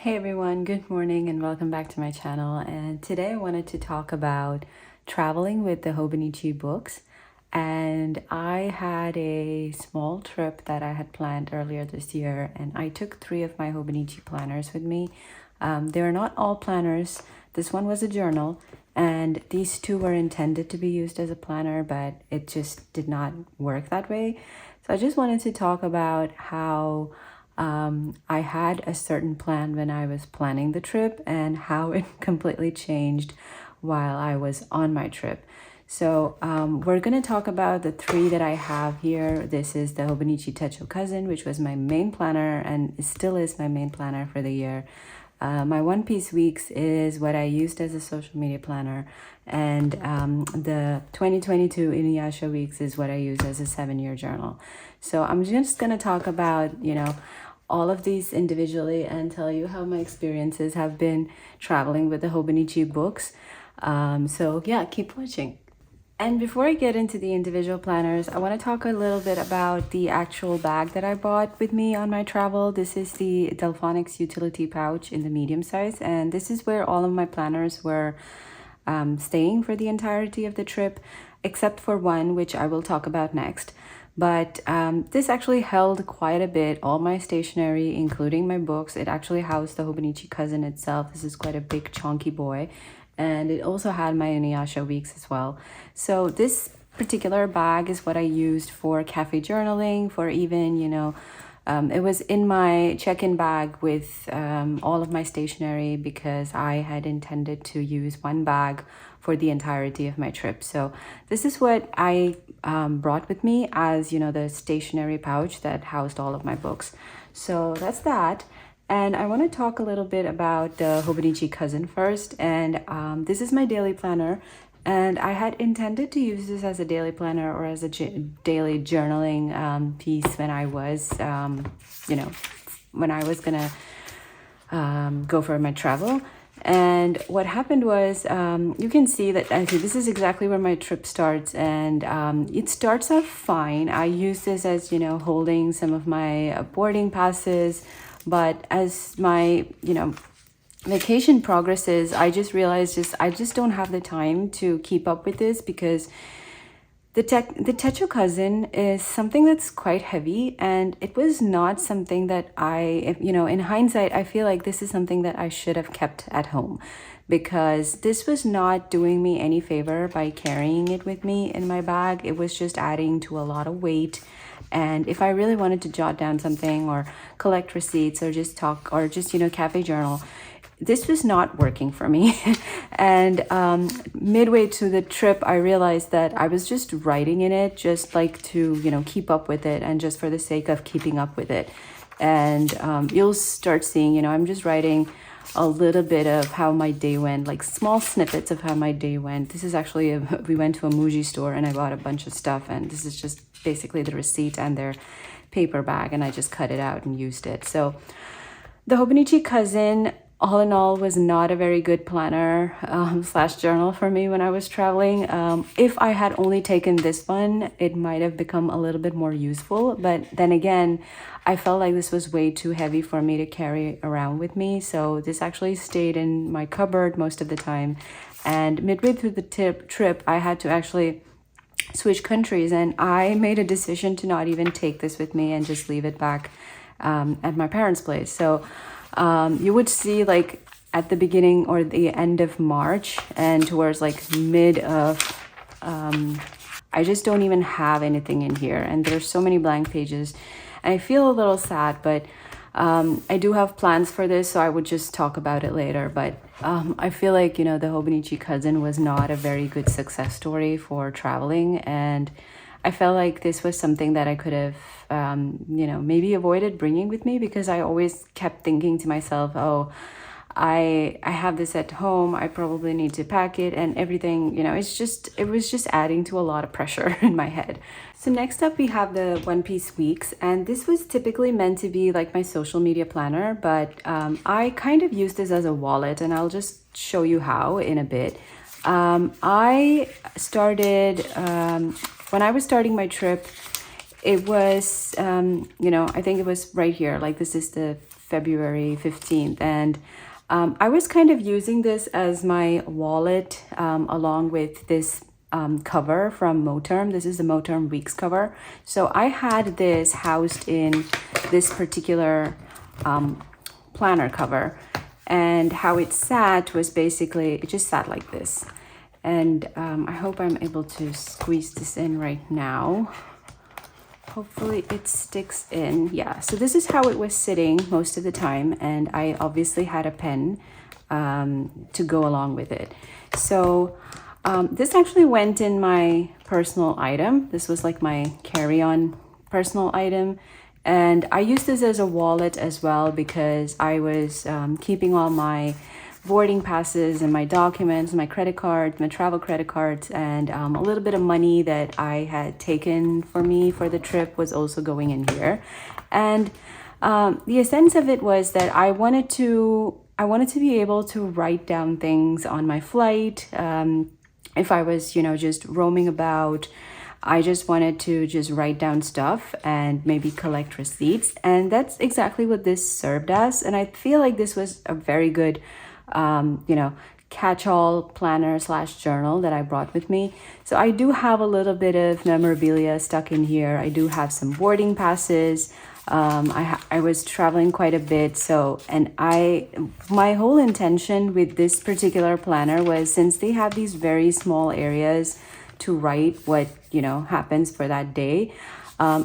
Hey everyone, good morning and welcome back to my channel. And today I wanted to talk about traveling with the Hobonichi Books. And I had a small trip that I had planned earlier this year, and I took 3 of my Hobonichi planners with me. They are not all planners. This one was a journal, and these 2 were intended to be used as a planner, but it just did not work that way. So I just wanted to talk about how I had a certain plan when I was planning the trip and how it completely changed while I was on my trip. So we're going to talk about the 3 that I have here. This is the Hobonichi Techo Cousin, which was my main planner and it still is my main planner for the year. My One Piece Weeks is what I used as a social media planner, and the 2022 Inuyasha Weeks is what I use as a 7-year journal. So I'm just going to talk about, all of these individually and tell you how my experiences have been traveling with the Hobonichi Books. So yeah, keep watching. And before I get into the individual planners, I want to talk a little bit about the actual bag that I bought with me on my travel. This is the Delphonics utility pouch in the medium size, and this is where all of my planners were staying for the entirety of the trip, except for one, which I will talk about next. But this actually held quite a bit, all my stationery, including my books. It actually housed the Hobonichi Cousin itself. This is quite a big, chunky boy. And it also had my Inuyasha Weeks as well. So this particular bag is what I used for cafe journaling, for even, it was in my check-in bag with all of my stationery because I had intended to use one bag for the entirety of my trip. So this is what I brought with me as, the stationery pouch that housed all of my books. So that's that. And I want to talk a little bit about the Hobonichi Cousin first. And this is my daily planner. And I had intended to use this as a daily planner or as a daily journaling piece when I was, when I was going to go for my travel. And what happened was, you can see that actually this is exactly where my trip starts, and it starts off fine. I use this as, holding some of my boarding passes, but as my, vacation progresses, I just realized I just don't have the time to keep up with this because the Techo Cousin is something that's quite heavy, and it was not something that in hindsight, I feel like this is something that I should have kept at home because this was not doing me any favor by carrying it with me in my bag. It was just adding to a lot of weight. And if I really wanted to jot down something or collect receipts or just talk or just, cafe journal, this was not working for me. And midway to the trip, I realized that I was just writing in it, just like to, keep up with it and just for the sake of keeping up with it. And you'll start seeing, I'm just writing a little bit of how my day went, like small snippets of how my day went. This is actually, we went to a Muji store and I bought a bunch of stuff, and this is just basically the receipt and their paper bag, and I just cut it out and used it. So the Hobonichi Cousin, all in all, was not a very good planner slash journal for me when I was traveling. If I had only taken this one, it might have become a little bit more useful. But then again, I felt like this was way too heavy for me to carry around with me. So this actually stayed in my cupboard most of the time. And midway through the trip, I had to actually switch countries, and I made a decision to not even take this with me and just leave it back at my parents' place. So you would see like at the beginning or the end of March and towards like mid of I just don't even have anything in here, and there's so many blank pages, and I feel a little sad, but I do have plans for this, so I would just talk about it later. But I feel like, the Hobonichi Cousin was not a very good success story for traveling, and I felt like this was something that I could have, maybe avoided bringing with me because I always kept thinking to myself, oh, I have this at home, I probably need to pack it and everything, it was just adding to a lot of pressure in my head. So next up we have the One Piece Weeks, and this was typically meant to be like my social media planner, but I kind of use this as a wallet, and I'll just show you how in a bit. I started, when I was starting my trip, it was, I think it was right here, like this is the February 15th. And I was kind of using this as my wallet along with this cover from Moterm. This is the Moterm Weeks cover. So I had this housed in this particular planner cover, and how it sat was basically, it just sat like this. And I hope I'm able to squeeze this in right now. Hopefully it sticks in. Yeah, so this is how it was sitting most of the time, and I obviously had a pen to go along with it. So this actually went in my personal item. This was like my carry-on personal item. And I used this as a wallet as well because I was keeping all my boarding passes and my documents, my credit cards, my travel credit cards, and a little bit of money that I had taken for me for the trip was also going in here. And the essence of it was that I wanted to be able to write down things on my flight. If I was, just roaming about, I just wanted to just write down stuff and maybe collect receipts. And that's exactly what this served as. And I feel like this was a very good, catch-all planner / journal that I brought with me. So I do have a little bit of memorabilia stuck in here. I do have some boarding passes. I was traveling quite a bit, so, and my whole intention with this particular planner was, since they have these very small areas to write what happens for that day,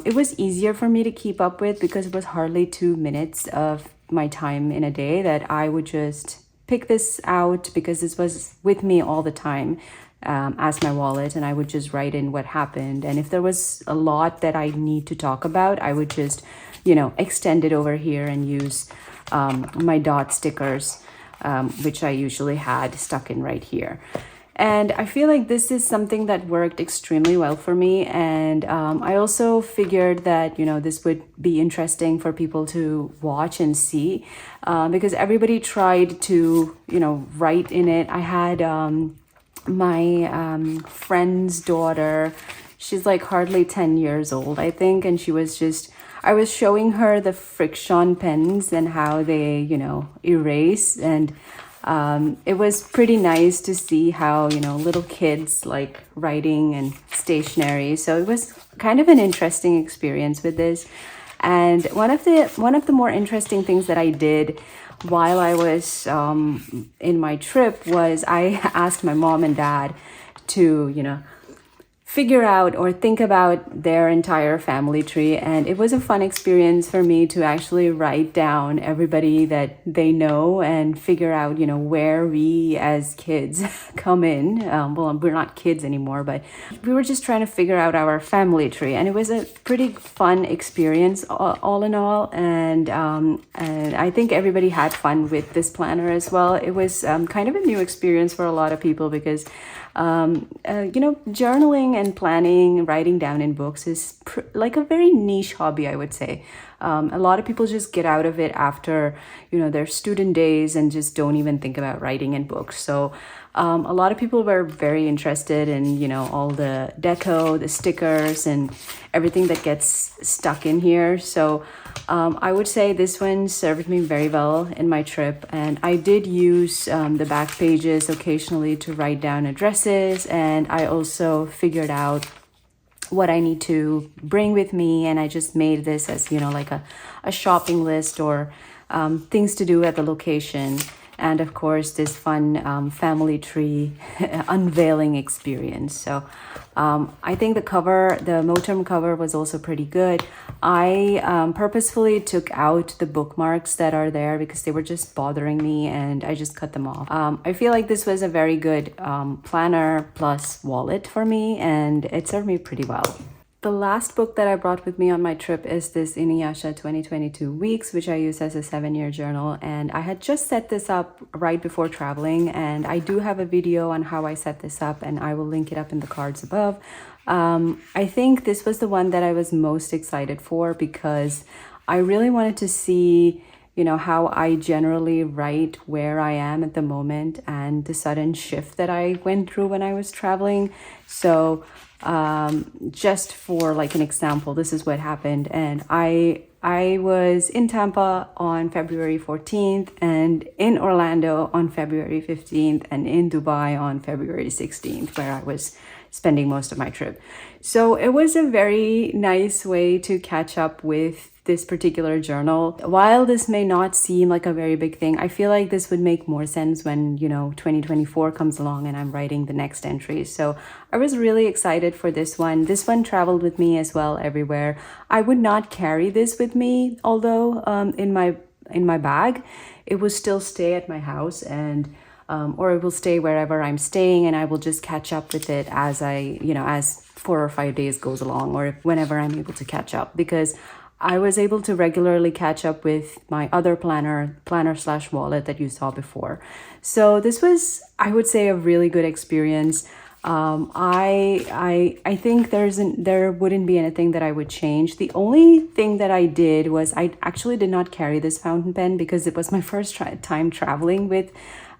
it was easier for me to keep up with because it was hardly 2 minutes of my time in a day that I would just pick this out, because this was with me all the time as my wallet, and I would just write in what happened. And if there was a lot that I need to talk about, I would just extend it over here and use my dot stickers, which I usually had stuck in right here. And I feel like this is something that worked extremely well for me. And I also figured that, this would be interesting for people to watch and see, because everybody tried to, write in it. I had my friend's daughter, she's like hardly 10 years old, I think. And I was showing her the friction pens and how they, erase. And it was pretty nice to see how, little kids like writing and stationery. So it was kind of an interesting experience with this. And one of the more interesting things that I did while I was in my trip was I asked my mom and dad to, figure out or think about their entire family tree. And it was a fun experience for me to actually write down everybody that they know and figure out, where we as kids come in. Well, we're not kids anymore, but we were just trying to figure out our family tree. And it was a pretty fun experience all in all. And I think everybody had fun with this planner as well. It was kind of a new experience for a lot of people because journaling and planning, writing down in books is like a very niche hobby, I would say. A lot of people just get out of it after, their student days and just don't even think about writing in books. So a lot of people were very interested in, all the deco, the stickers, and everything that gets stuck in here. So I would say this one served me very well in my trip. And I did use the back pages occasionally to write down addresses. And I also figured out what I need to bring with me. And I just made this as, like a shopping list or things to do at the location. And of course, this fun family tree unveiling experience. So I think the Moterm cover was also pretty good. I purposefully took out the bookmarks that are there because they were just bothering me, and I just cut them off. I feel like this was a very good planner plus wallet for me, and it served me pretty well. The last book that I brought with me on my trip is this Inuyasha 2022 Weeks, which I use as a 7-year journal. And I had just set this up right before traveling, and I do have a video on how I set this up, and I will link it up in the cards above. I think this was the one that I was most excited for because I really wanted to see how I generally write where I am at the moment and the sudden shift that I went through when I was traveling. So just for like an example, this is what happened. And I was in Tampa on February 14th and in Orlando on February 15th and in Dubai on February 16th, where I was spending most of my trip. So it was a very nice way to catch up with this particular journal. While this may not seem like a very big thing, I feel like this would make more sense when, 2024 comes along and I'm writing the next entry. So I was really excited for this one. This one traveled with me as well everywhere. I would not carry this with me, although in my bag. It would still stay at my house and or it will stay wherever I'm staying, and I will just catch up with it as as 4 or 5 days goes along, or whenever I'm able to catch up, because I was able to regularly catch up with my other planner/wallet that you saw before. So this was, I would say, a really good experience. I think there wouldn't be anything that I would change. The only thing that I did was I actually did not carry this fountain pen because it was my first time traveling with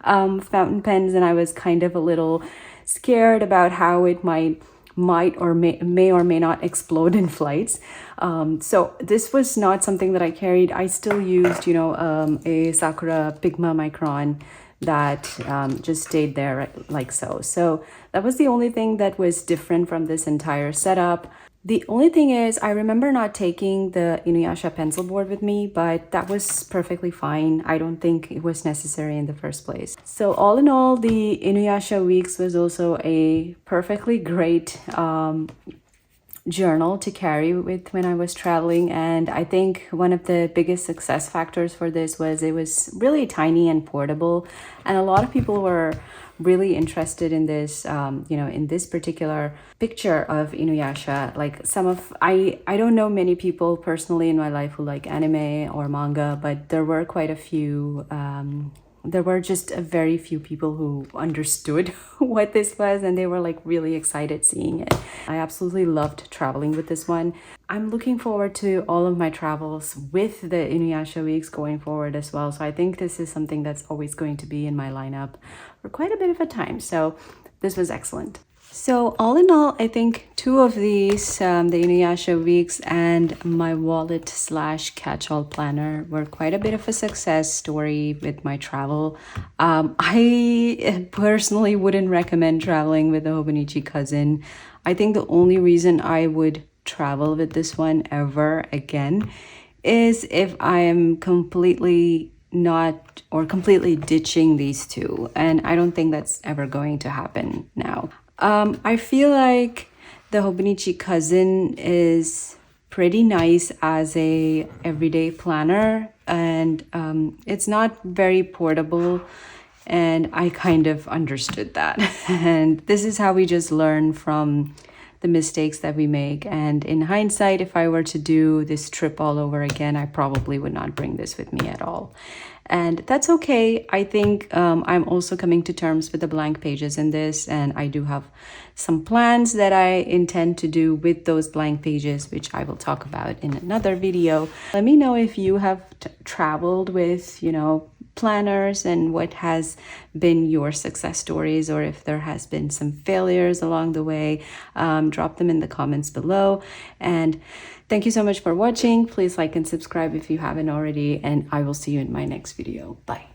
fountain pens, and I was kind of a little scared about how it might or may or may not explode in flights. So this was not something that I carried. I still used, a Sakura Pigma Micron that just stayed there like so. So that was the only thing that was different from this entire setup. The only thing is, I remember not taking the Inuyasha pencil board with me, but that was perfectly fine. I don't think it was necessary in the first place. So all in all, the Inuyasha weeks was also a perfectly great journal to carry with when I was traveling. And I think one of the biggest success factors for this was it was really tiny and portable. And a lot of people were really interested in this, in this particular picture of Inuyasha. Like I don't know many people personally in my life who like anime or manga, but there were quite a few, there were just a very few people who understood what this was, and they were like really excited seeing it. I absolutely loved traveling with this one. I'm looking forward to all of my travels with the Inuyasha weeks going forward as well. So I think this is something that's always going to be in my lineup for quite a bit of a time. So this was excellent. So all in all, I think two of these, the Inuyasha weeks and my wallet/catch-all planner, were quite a bit of a success story with my travel. I personally wouldn't recommend traveling with a Hobonichi cousin. I think the only reason I would travel with this one ever again is if I am completely ditching these two, and I don't think that's ever going to happen now. I feel like the Hobonichi cousin is pretty nice as a everyday planner, and it's not very portable, and I kind of understood that. And this is how we just learn from the mistakes that we make. And in hindsight, if I were to do this trip all over again, I probably would not bring this with me at all. And that's okay. I think I'm also coming to terms with the blank pages in this, and I do have some plans that I intend to do with those blank pages, which I will talk about in another video. Let me know if you have traveled with, planners, and what has been your success stories, or if there has been some failures along the way. Drop them in the comments below. And thank you so much for watching. Please like and subscribe if you haven't already, and I will see you in my next video. Bye.